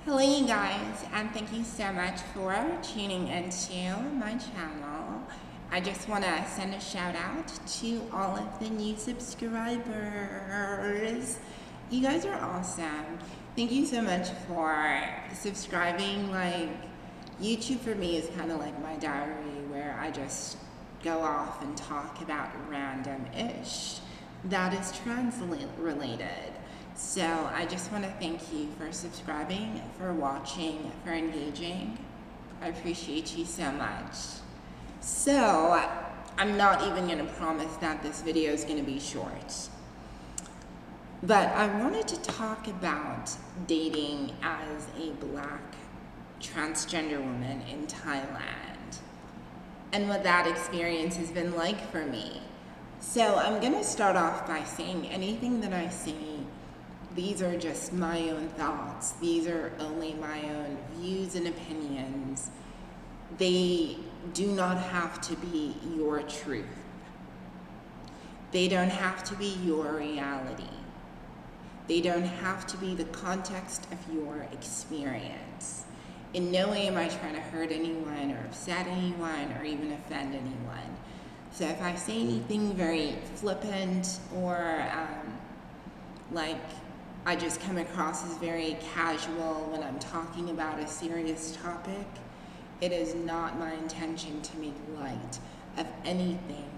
Hello you guys, and thank you so much for tuning into my channel. I just want to send a shout out to all of the new subscribers. You guys are awesome. Thank you so much for subscribing. YouTube for me is kind of like my diary where I just go off and talk about random-ish that is trans-related. So I just want to thank you for subscribing, for watching, for engaging. I appreciate you so much. So I'm not even going to promise that this video is going to be short. But I wanted to talk about dating as a Black transgender woman in Thailand and what that experience has been like for me. So I'm going to start off by saying anything that I say, these are just my own thoughts. These are only my own views and opinions. They do not have to be your truth. They don't have to be your reality. They don't have to be the context of your experience. In no way am I trying to hurt anyone or upset anyone or even offend anyone. So if I say anything very flippant or I just come across as very casual when I'm talking about a serious topic, it is not my intention to make light of anything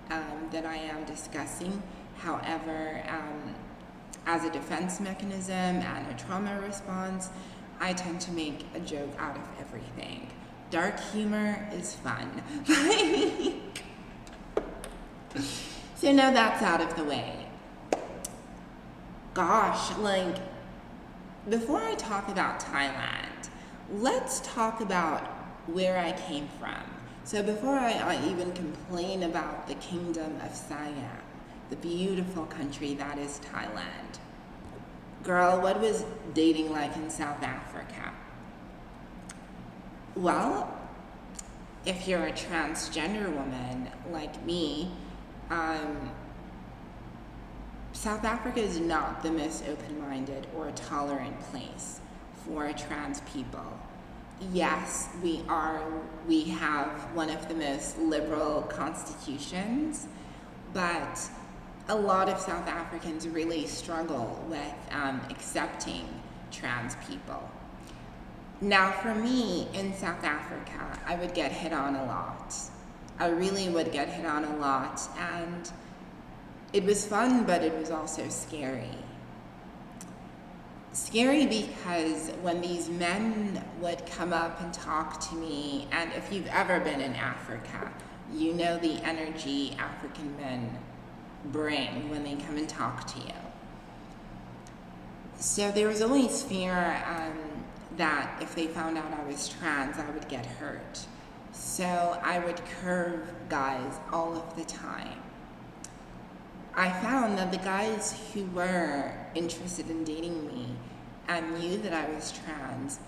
that I am discussing. However, as a defense mechanism and a trauma response, I tend to make a joke out of everything. Dark humor is fun. So now that's out of the way. Gosh, before I talk about Thailand, let's talk about where I came from. So before I even complain about the kingdom of Siam, the beautiful country that is Thailand. Girl, what was dating like in South Africa? Well, if you're a transgender woman like me, South Africa is not the most open-minded or tolerant place for trans people. Yes, we have one of the most liberal constitutions, but a lot of South Africans really struggle with accepting trans people. Now for me, in South Africa, I would get hit on a lot. I really would get hit on a lot, and it was fun, but it was also scary. Scary because when these men would come up and talk to me, and if you've ever been in Africa, you know the energy African men bring when they come and talk to you. So there was always fear that if they found out I was trans, I would get hurt. So I would curve guys all of the time. I found that the guys who were interested in dating me and knew that I was trans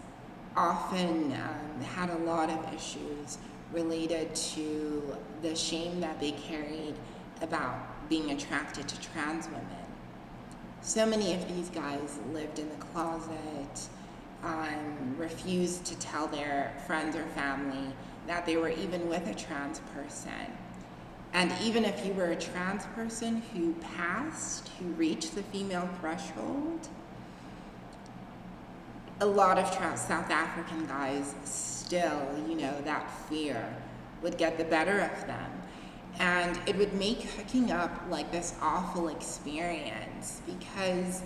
often had a lot of issues related to the shame that they carried about being attracted to trans women. So many of these guys lived in the closet, refused to tell their friends or family that they were even with a trans person. And even if you were a trans person who reached the female threshold, a lot of South African guys still, that fear would get the better of them. And it would make hooking up like this awful experience because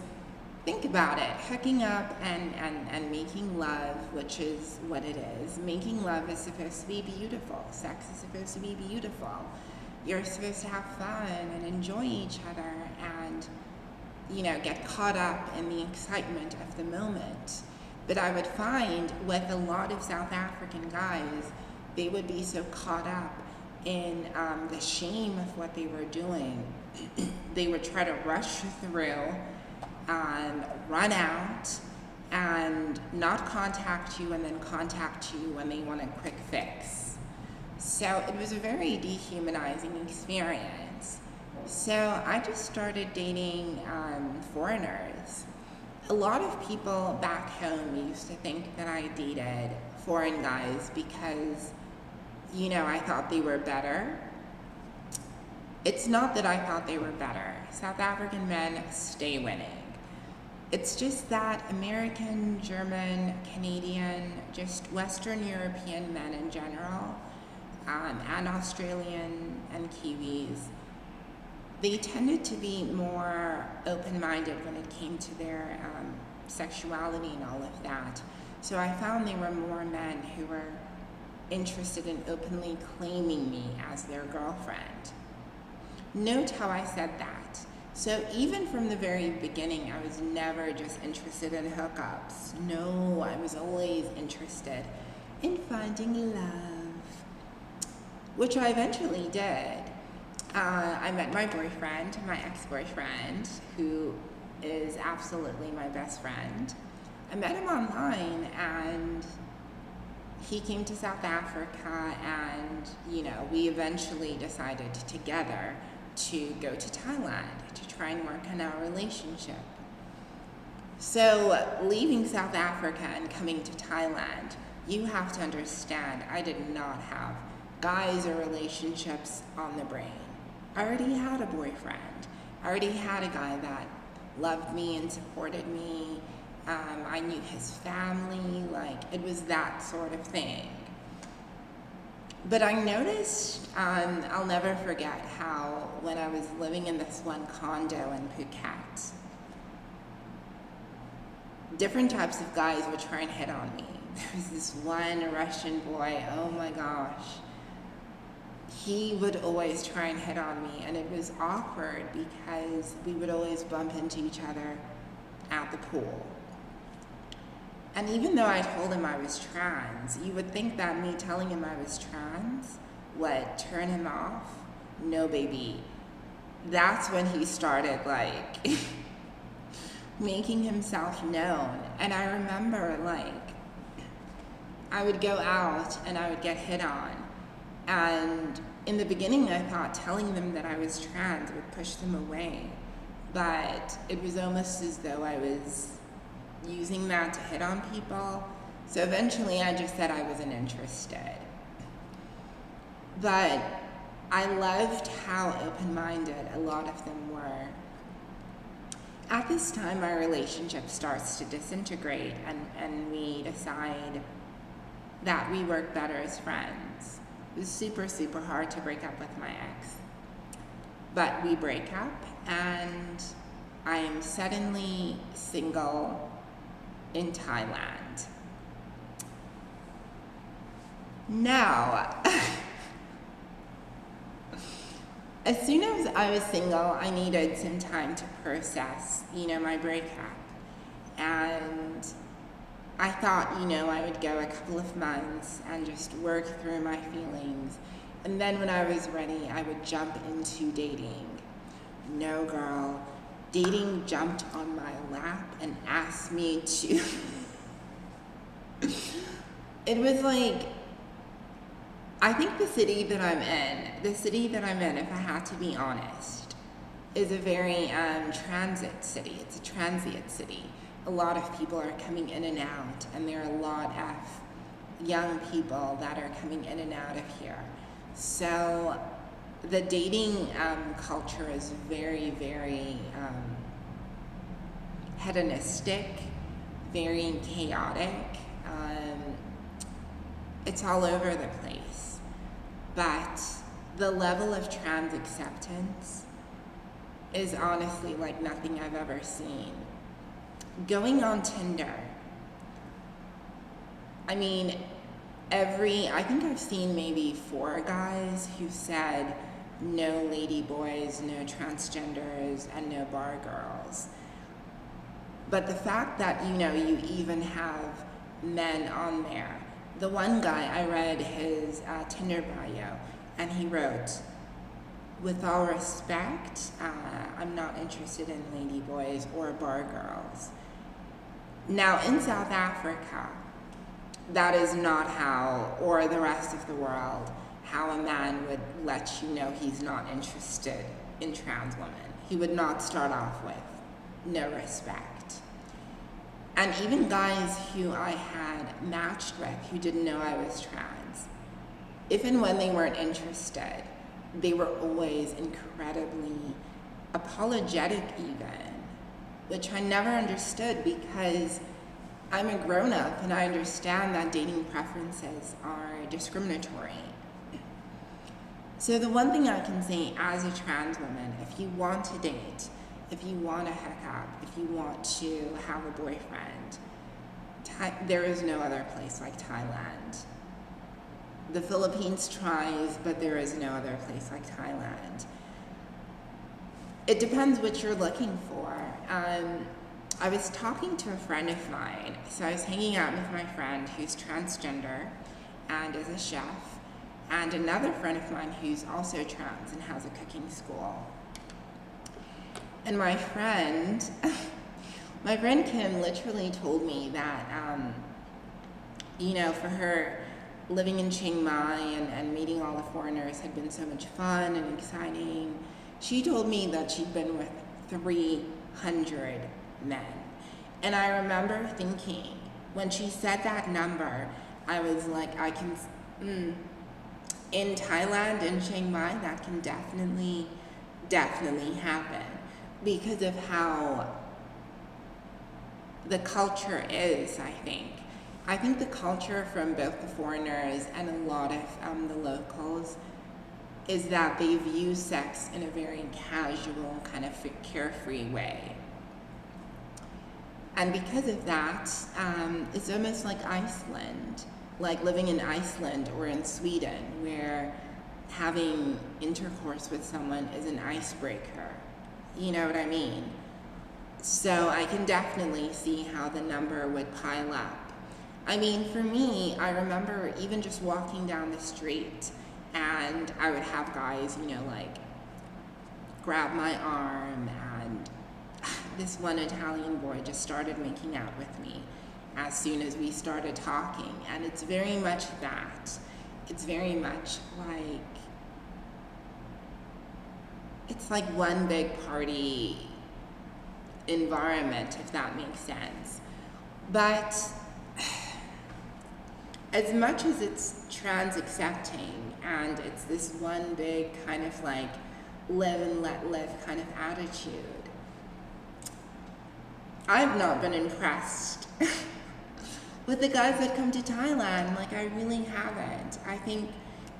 think about it, hooking up and making love, which is what it is. Making love is supposed to be beautiful. Sex is supposed to be beautiful. You're supposed to have fun and enjoy each other and, get caught up in the excitement of the moment. But I would find with a lot of South African guys, they would be so caught up in the shame of what they were doing. They would try to rush through and run out and not contact you and then contact you when they want a quick fix. So it was a very dehumanizing experience. So I just started dating foreigners. a lot of people back home used to think that I dated foreign guys because, I thought they were better. It's not that I thought they were better. South African men stay winning. It's just that American, German, Canadian, just Western European men in general, and Australian and Kiwis, they tended to be more open-minded when it came to their sexuality and all of that. So I found there were more men who were interested in openly claiming me as their girlfriend. Note how I said that. So even from the very beginning, I was never just interested in hookups. No, I was always interested in finding love, which I eventually did. I met my boyfriend, my ex-boyfriend, who is absolutely my best friend. I met him online, and he came to South Africa, and, we eventually decided together to go to Thailand to try and work on our relationship. So leaving South Africa and coming to Thailand, you have to understand, I did not have guys or relationships on the brain. I already had a boyfriend. I already had a guy that loved me and supported me. I knew his family, it was that sort of thing. But I noticed, I'll never forget how when I was living in this one condo in Phuket, different types of guys would try and hit on me. There was this one Russian boy, oh my gosh. He would always try and hit on me, and it was awkward because we would always bump into each other at the pool. And even though I told him I was trans, you would think that me telling him I was trans would turn him off. No, baby. That's when he started, making himself known. And I remember, I would go out and I would get hit on. And in the beginning, I thought telling them that I was trans would push them away. But it was almost as though I was using that to hit on people. So eventually I just said I wasn't interested. But I loved how open-minded a lot of them were. At this time, our relationship starts to disintegrate, and we decide that we work better as friends. It was super, super hard to break up with my ex. But we break up, and I am suddenly single in Thailand. Now, as soon as I was single, I needed some time to process, my breakup. And I thought, I would go a couple of months and just work through my feelings. And then when I was ready, I would jump into dating. No, girl. Dating jumped on my lap and asked me to... It was I think the city that I'm in, if I had to be honest, is a very transit city. It's a transient city. A lot of people are coming in and out, and there are a lot of young people that are coming in and out of here. So the dating culture is very, very hedonistic, very chaotic. It's all over the place. But the level of trans acceptance is honestly like nothing I've ever seen. Going on Tinder, I think I've seen maybe 4 guys who said no lady boys, no transgenders, and no bar girls. But the fact that, you even have men on there. The one guy, I read his Tinder bio, and he wrote, "With all respect, I'm not interested in lady boys or bar girls." Now, in South Africa, that is not how, or the rest of the world, how a man would let you know he's not interested in trans women. He would not start off with no respect. And even guys who I had matched with who didn't know I was trans, if and when they weren't interested, they were always incredibly apologetic even, which I never understood because I'm a grown-up and I understand that dating preferences are discriminatory. So the one thing I can say as a trans woman, if you want to date, if you want to hook up, if you want to have a boyfriend, there is no other place like Thailand. The Philippines tries, but there is no other place like Thailand. It depends what you're looking for. I was talking to a friend of mine, so I was hanging out with my friend who's transgender and is a chef, and another friend of mine who's also trans and has a cooking school. And my friend Kim literally told me that, for her, living in Chiang Mai and meeting all the foreigners had been so much fun and exciting. She told me that she'd been with 300 men. And I remember thinking, when she said that number, I was like, in Thailand, in Chiang Mai, that can definitely happen because of how the culture is, I think. I think the culture from both the foreigners and a lot of the locals is that they view sex in a very casual, kind of carefree way. And because of that, it's almost like Iceland, like living in Iceland or in Sweden, where having intercourse with someone is an icebreaker. You know what I mean? So I can definitely see how the number would pile up. I mean, for me, I remember even just walking down the street and I would have guys, grab my arm, and this one Italian boy just started making out with me as soon as we started talking. And it's very much that. It's very much it's like one big party environment, if that makes sense. But as much as it's trans accepting and it's this one big kind of live and let live kind of attitude, I've not been impressed with the guys that come to Thailand. I really haven't. I think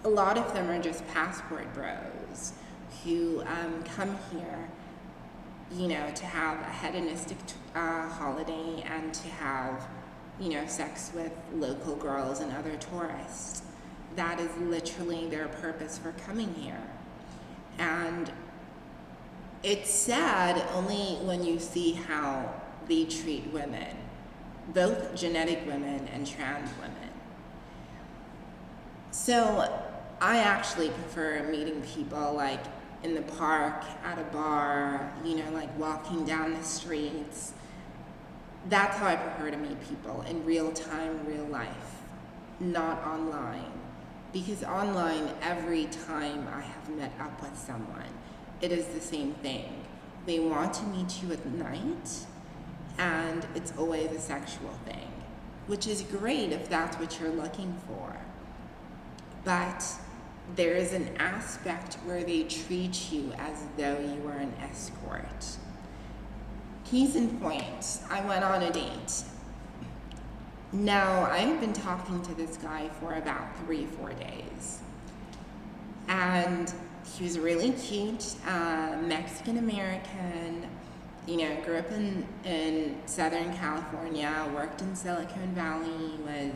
a lot of them are just passport bros who come here, to have a hedonistic holiday and to have, sex with local girls and other tourists. That is literally their purpose for coming here. And it's sad only when you see how they treat women, both genetic women and trans women. So I actually prefer meeting people in the park, at a bar, walking down the streets. That's how I prefer to meet people, in real time, real life, not online. Because online, every time I have met up with someone, it is the same thing. They want to meet you at night, and it's always a sexual thing, which is great if that's what you're looking for. But there is an aspect where they treat you as though you were an escort. Case in point, I went on a date. Now, I had been talking to this guy for about 3-4 days. And he was really cute, Mexican-American, grew up in Southern California, worked in Silicon Valley, was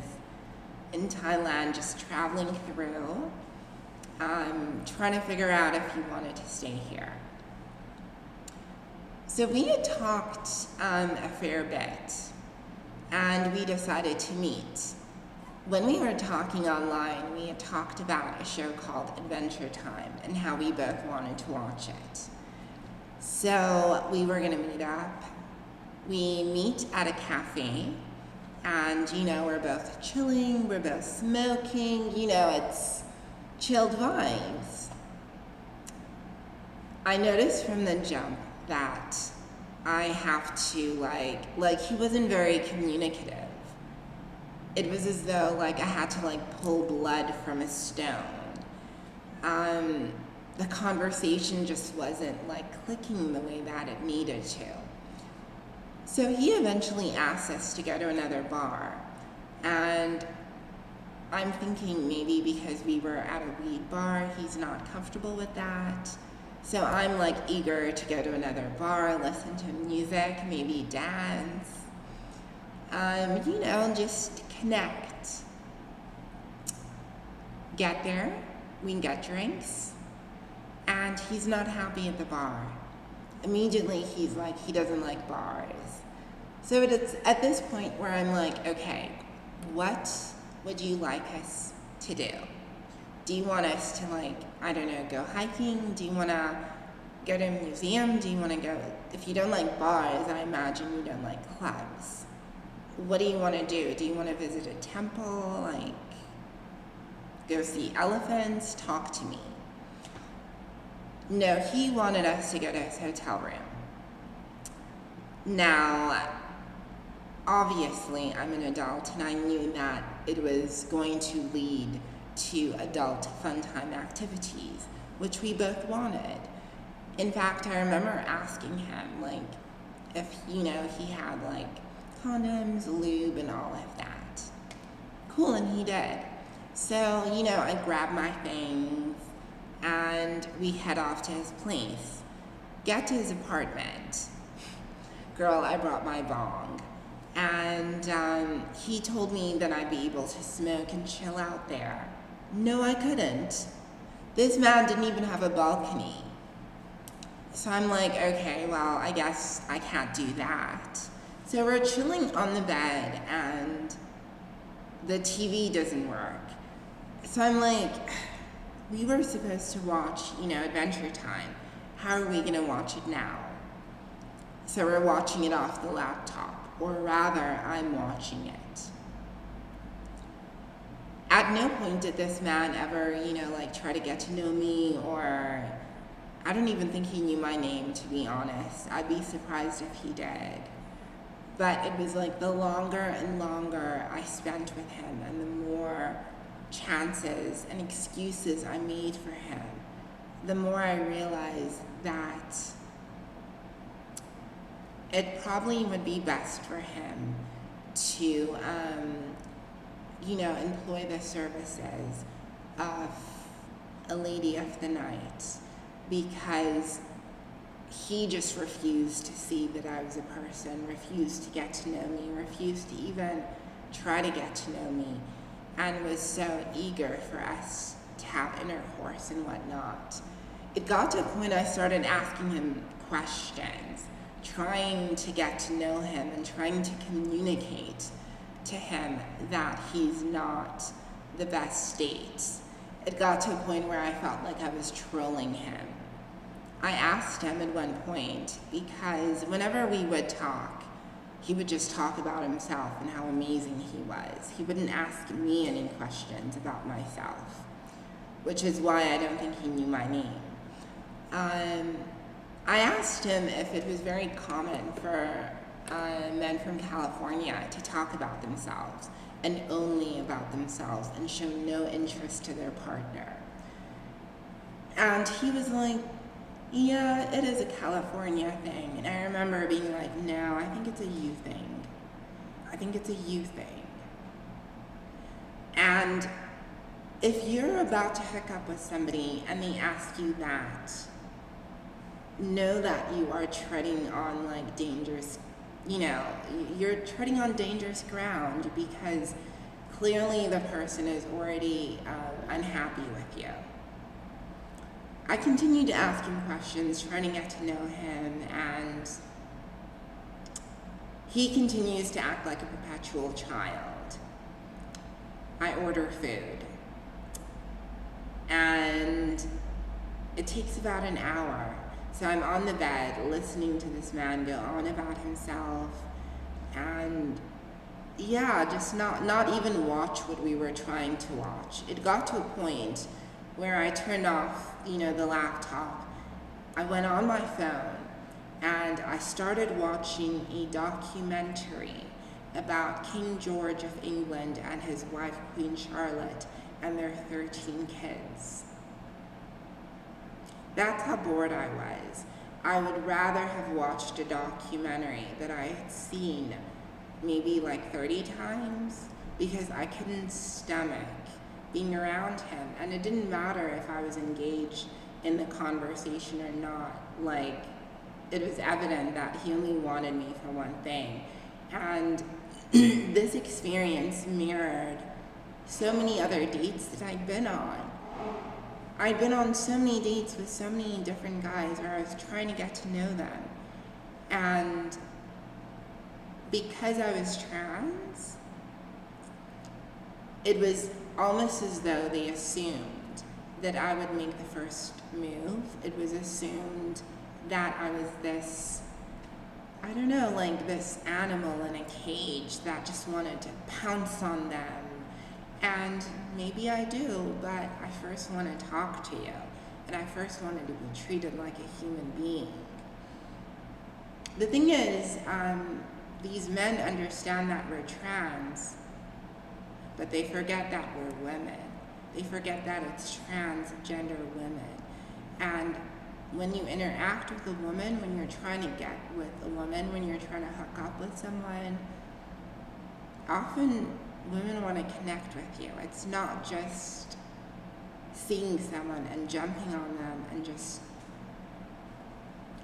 in Thailand just traveling through, trying to figure out if he wanted to stay here. So we had talked a fair bit, and we decided to meet. When we were talking online, we had talked about a show called Adventure Time and how we both wanted to watch it. So we were gonna meet up. We meet at a cafe, and we're both chilling, we're both smoking, it's chilled vibes. I noticed from the jump that I have to like he wasn't very communicative. It was as though like I had to like pull blood from a stone. The conversation just wasn't like clicking the way that it needed to. So he eventually asked us to go to another bar, and I'm thinking maybe because we were at a weed bar, he's not comfortable with that. So I'm like eager to go to another bar, listen to music, maybe dance, just connect. Get there, we can get drinks, and he's not happy at the bar. Immediately he's like, he doesn't like bars. So it's at this point where I'm like, okay, what would you like us to do? Do you want us to go hiking? Do you want to go to a museum? Do you want to go, if you don't like bars, I imagine you don't like clubs. What do you want to do? Do you want to visit a temple? Go see elephants? Talk to me. No, he wanted us to go to his hotel room. Now, obviously, I'm an adult, and I knew that it was going to lead to adult fun time activities, which we both wanted. In fact, I remember asking him, if, he had, condoms, lube, and all of that. Cool, and he did. So, I grabbed my things, and we head off to his place. Get to his apartment. Girl, I brought my bong. And he told me that I'd be able to smoke and chill out there. No, I couldn't. This man didn't even have a balcony. So I'm like, okay, well, I guess I can't do that. So we're chilling on the bed, and the TV doesn't work. So I'm like, we were supposed to watch, Adventure Time. How are we gonna watch it now? So we're watching it off the laptop, or rather, I'm watching it. At no point did this man ever, try to get to know me, or I don't even think he knew my name, to be honest. I'd be surprised if he did. But it was the longer and longer I spent with him, and the more chances and excuses I made for him, the more I realized that it probably would be best for him to, employ the services of a lady of the night, because he just refused to see that I was a person, refused to get to know me, refused to even try to get to know me, and was so eager for us to have intercourse and whatnot. It got to a point I started asking him questions, trying to get to know him and trying to communicate to him that he's not the best date. It got to a point where I felt like I was trolling him. I asked him at one point, because whenever we would talk, he would just talk about himself and how amazing he was. He wouldn't ask me any questions about myself, which is why I don't think he knew my name. I asked him if it was very common for men from California to talk about themselves, and only about themselves, and show no interest to their partner. And he was like, yeah, it is a California thing. And I remember being like, no, I think it's a you thing. I think it's a you thing. And if you're about to hook up with somebody and they ask you that, know that you are treading on dangerous, you're treading on dangerous ground, because clearly the person is already unhappy with you. I continued to ask him questions, trying to get to know him, and he continues to act like a perpetual child. I order food, and it takes about an hour. So I'm on the bed listening to this man go on about himself, and just not even watch what we were trying to watch. It got to a point where I turned off, the laptop. I went on my phone, and I started watching a documentary about King George of England and his wife Queen Charlotte and their 13 kids. That's how bored I was. I would rather have watched a documentary that I had seen maybe like 30 times because I couldn't stomach being around him. And it didn't matter if I was engaged in the conversation or not. Like, it was evident that he only wanted me for one thing. And this experience mirrored so many other dates that I'd been on. I'd been on so many dates with so many different guys where I was trying to get to know them. And because I was trans, it was almost as though they assumed that I would make the first move. It was assumed that I was this, I don't know, like this animal in a cage that just wanted to pounce on them. And maybe I do, but I first want to talk to you. And I first wanted to be treated like a human being. The thing is, these men understand that we're trans, but they forget that we're women. They forget that it's transgender women. And when you interact with a woman, when you're trying to get with a woman, when you're trying to hook up with someone, often women want to connect with you. It's not just seeing someone and jumping on them and just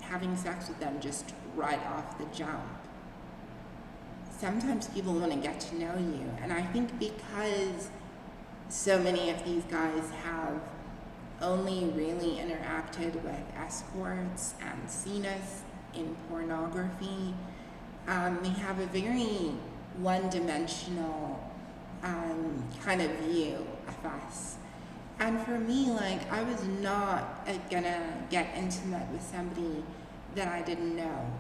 having sex with them just right off the jump. Sometimes people want to get to know you, and I think because so many of these guys have only really interacted with escorts and seen us in pornography, they have a very one-dimensional kind of view of us. And for me, like, I was not gonna get intimate with somebody that I didn't know,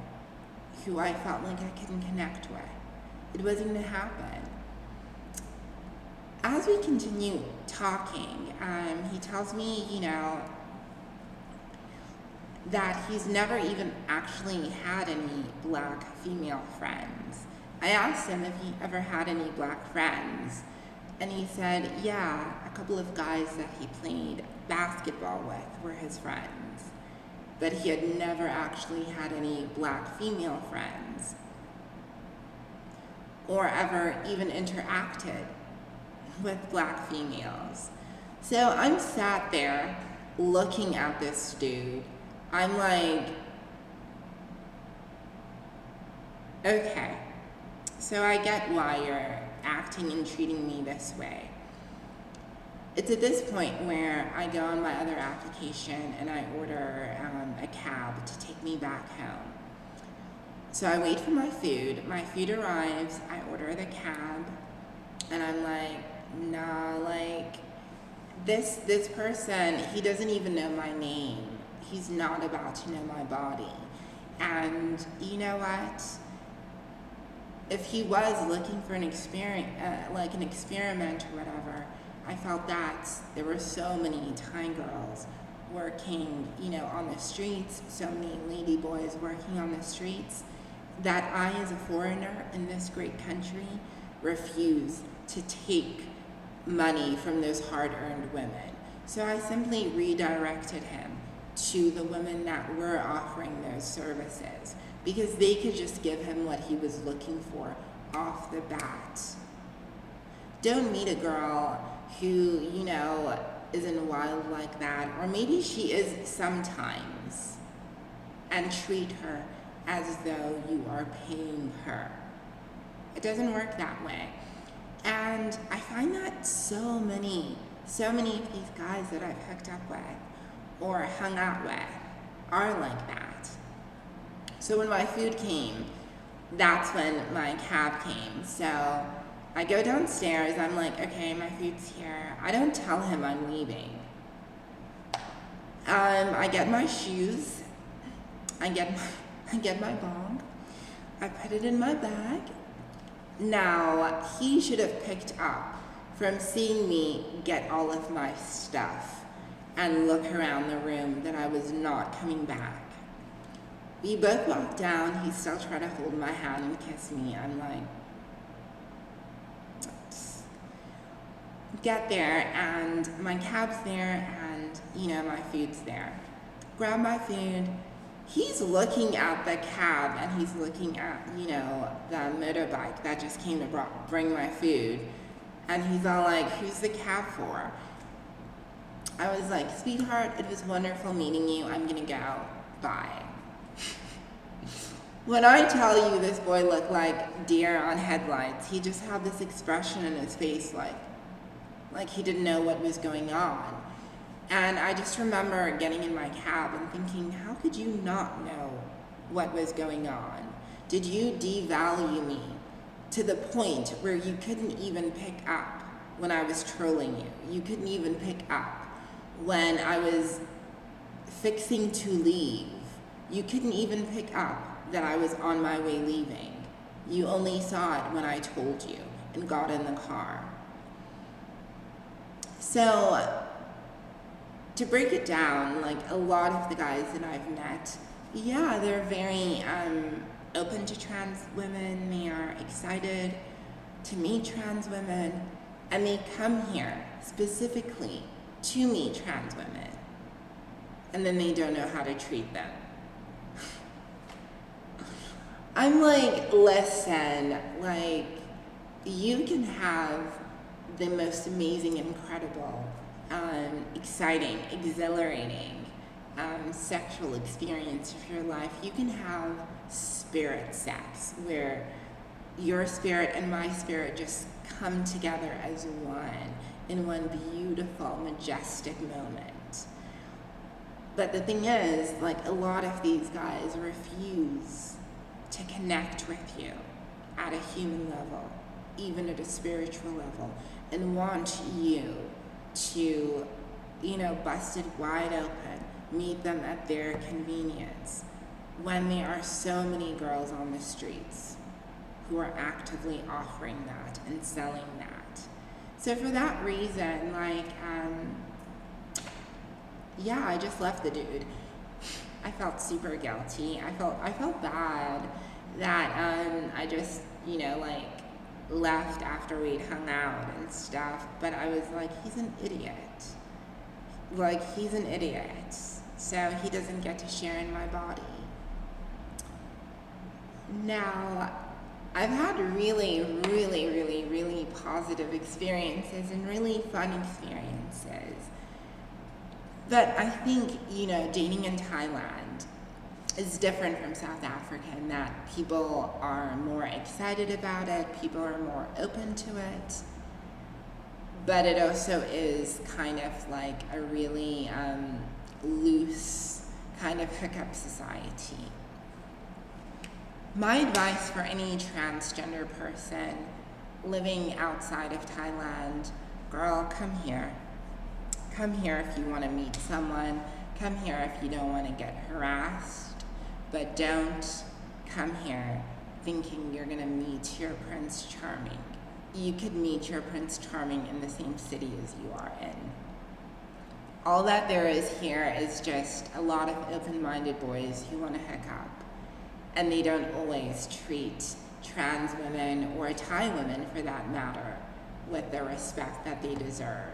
who I felt like I couldn't connect with. It wasn't gonna happen. As we continue talking, he tells me, that he's never even actually had any black female friends. I asked him if he ever had any black friends, and he said, yeah, a couple of guys that he played basketball with were his friends, but he had never actually had any black female friends, or ever even interacted with black females. So I'm sat there looking at this dude. I'm like, okay, so I get why you're acting and treating me this way. It's at this point where I go on my other application and I order a cab to take me back home. So I wait for my food. My food arrives, I order the cab, and I'm like, nah, like, this person, he doesn't even know my name. He's not about to know my body. And you know what? If he was looking for an experiment, like an experiment or whatever, I felt that there were so many Thai girls working, on the streets, so many lady boys working on the streets, that I, as a foreigner in this great country, refuse to take money from those hard-earned women. So I simply redirected him to the women that were offering those services, because they could just give him what he was looking for off the bat. Don't meet a girl who, isn't wild like that, or maybe she is sometimes, and treat her as though you are paying her. It doesn't work that way. And I find that so many of these guys that I've hooked up with or hung out with are like that. So when my food came, that's when my cab came. So I go downstairs, I'm like, okay, my food's here. I don't tell him I'm leaving. I get my shoes, I get my bong, I put it in my bag. Now, he should have picked up from seeing me get all of my stuff and look around the room that I was not coming back. We both walked down. He still tried to hold my hand and kiss me. I'm like, get there, and my cab's there, and my food's there. Grab my food. He's looking at the cab, and he's looking at the motorbike that just came to bring my food, and he's all like, who's the cab for? I was like, sweetheart, it was wonderful meeting you. I'm gonna go. Bye. When I tell you this boy looked like deer on headlights, he just had this expression in his face like he didn't know what was going on. And I just remember getting in my cab and thinking, how could you not know what was going on? Did you devalue me to the point where you couldn't even pick up when I was trolling you? You couldn't even pick up when I was fixing to leave. You couldn't even pick up that I was on my way leaving. You only saw it when I told you and got in the car. So, to break it down, like a lot of the guys that I've met, yeah, they're very open to trans women. They are excited to meet trans women, and they come here specifically to meet trans women, and then they don't know how to treat them. I'm like, listen, like, you can have the most amazing, incredible, exciting, exhilarating sexual experience of your life. You can have spirit sex where your spirit and my spirit just come together as one in one beautiful, majestic moment. But the thing is, like, a lot of these guys refuse to connect with you at a human level, even at a spiritual level, and want you to, bust it wide open, meet them at their convenience, when there are so many girls on the streets who are actively offering that and selling that. So for that reason, I just left the dude. I felt super guilty. I felt bad that I just, left after we'd hung out and stuff, but I was like, he's an idiot. He's an idiot. So he doesn't get to share in my body. Now, I've had really, really, really, really positive experiences and really fun experiences. But I think, dating in Thailand is different from South Africa in that people are more excited about it, people are more open to it, but it also is kind of like a really loose kind of hookup society. My advice for any transgender person living outside of Thailand, girl, come here. Come here if you want to meet someone. Come here if you don't want to get harassed. But don't come here thinking you're going to meet your Prince Charming. You could meet your Prince Charming in the same city as you are in. All that there is here is just a lot of open-minded boys who want to hook up. And they don't always treat trans women, or Thai women for that matter, with the respect that they deserve.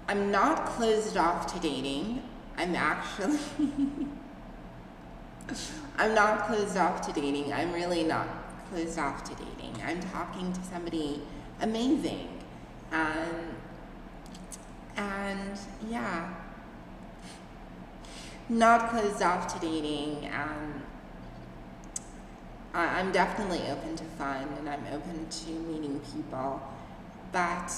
I'm not closed off to dating. I'm not closed off to dating. I'm really not closed off to dating. I'm talking to somebody amazing. And yeah, not closed off to dating. I'm definitely open to fun, and I'm open to meeting people, but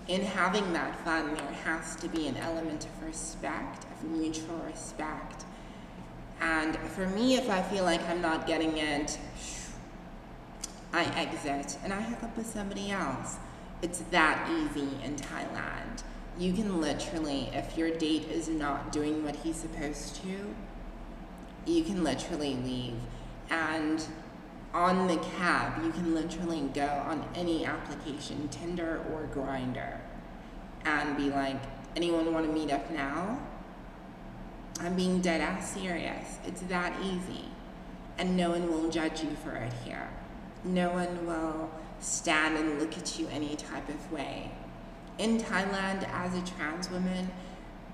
in having that fun, there has to be an element of respect, of mutual respect. And for me, if I feel like I'm not getting it, I exit and I hook up with somebody else. It's that easy in Thailand. You can literally, if your date is not doing what he's supposed to, you can literally leave. And on the cab, you can literally go on any application, Tinder or Grindr, and be like, anyone want to meet up now? I'm being dead ass serious. It's that easy. And no one will judge you for it here. No one will stand and look at you any type of way. In Thailand, as a trans woman,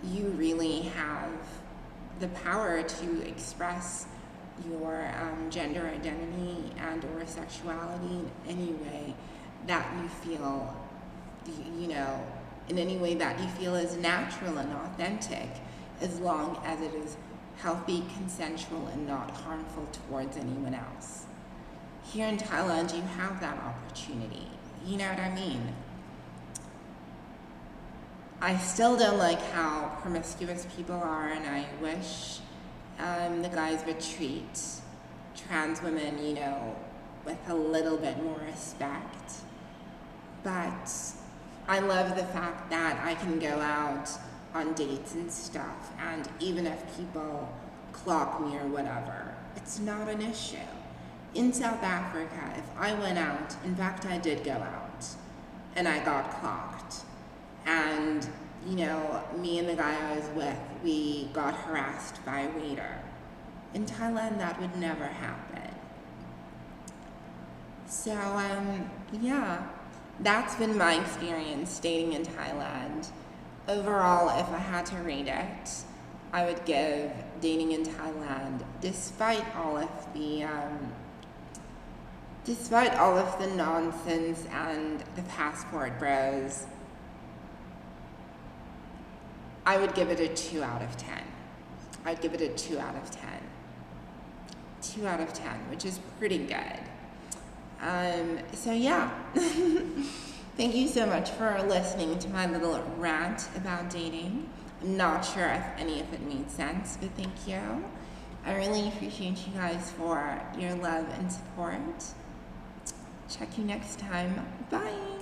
you really have the power to express your gender identity and or sexuality in any way that you feel, in any way that you feel is natural and authentic, as long as it is healthy, consensual, and not harmful towards anyone else. Here in Thailand, you have that opportunity. You know what I mean? I still don't like how promiscuous people are, and I wish the guys would treat trans women, with a little bit more respect. But I love the fact that I can go out on dates and stuff, and even if people clock me or whatever, it's not an issue. In South Africa, if I went out, in fact I did go out, and I got clocked, and me and the guy I was with, we got harassed by a waiter. In Thailand, that would never happen. So, yeah, that's been my experience dating in Thailand. Overall, if I had to rate it, I would give dating in Thailand, despite all of the nonsense and the passport bros, I would give it a 2 out of 10. I'd give it a 2 out of 10. 2 out of 10, which is pretty good. So yeah, thank you so much for listening to my little rant about dating. I'm not sure if any of it made sense, but thank you. I really appreciate you guys for your love and support. Check you next time. Bye.